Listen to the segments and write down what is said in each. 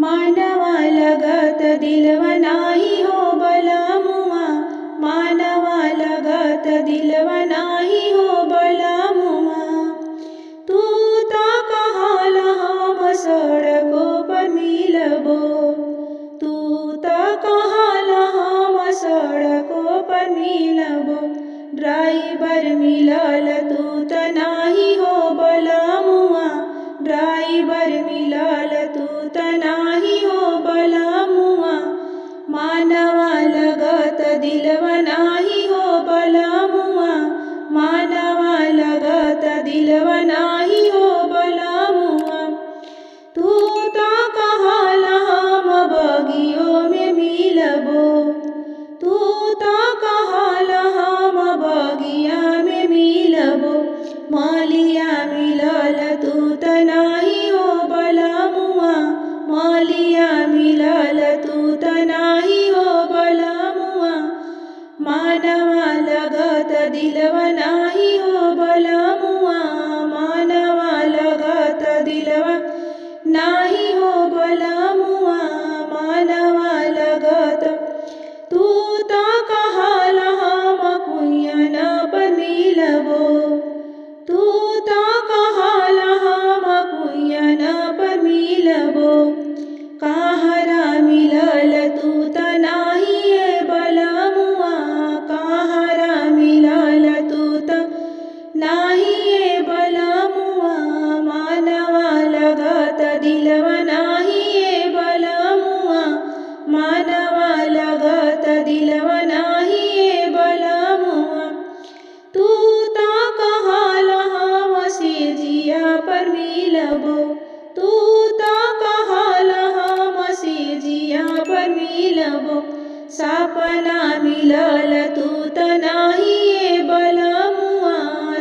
मानवा लगत दिलवा नाही हो बलमुआ, मानवा लगत दिलवा नाही हो बलमुआ। तू ता कहाला हम सड़कों पर मिलबो, तू ता कहाला हम सड़कों पर मिलबो। ड्राइवर मिलल तू त नाही हो बलमुआ, ड्राइवर मिलल तू त नाही हो बलमुआ। मानवा लगत दिलवा नाही हो बलमुआ, मानवा लगत दिलवा नाही हो बलमुआ। तू ता कहाला हम बगियों में मिलबो, तू ता कहाला हम बगिया में मिलबो। मालिया मिलल तू त नाही हो बलमुआ, मालिया मिलल तू त नाही हो बलमुआ। मानवा लगत दिलवा नाही हो बलमुआ, मानवा लगत दिलवा नाही हो बलमुआ। मानवा लगत तू ता कहाला हम कुइयन पर मिलबो, तू ता कहाला हम कुइयन पर मिलबो। कहरा मिलल तू त नाही ए बलमुआ, कहरा मिलल तू त नाही ए बलमुआ। मानवा लगत दिलवा नाही ए बलमुआ, मानवा लगत दिलवा नाही ए बलमुआ। तू ता कहाला हम सेजिया पर मिलबो, तू ता कहाला हम सेजिया पर मिलबो। सपना मिलल तू त नाही ए बलमुआ,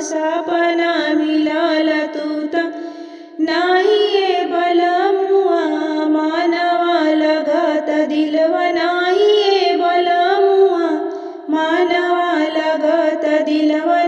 सपना मिलल तू त नाही ए बलमुआ। मानवा लगत दिलवा नाही ए बलमुआ, मानवा लगत दिलवा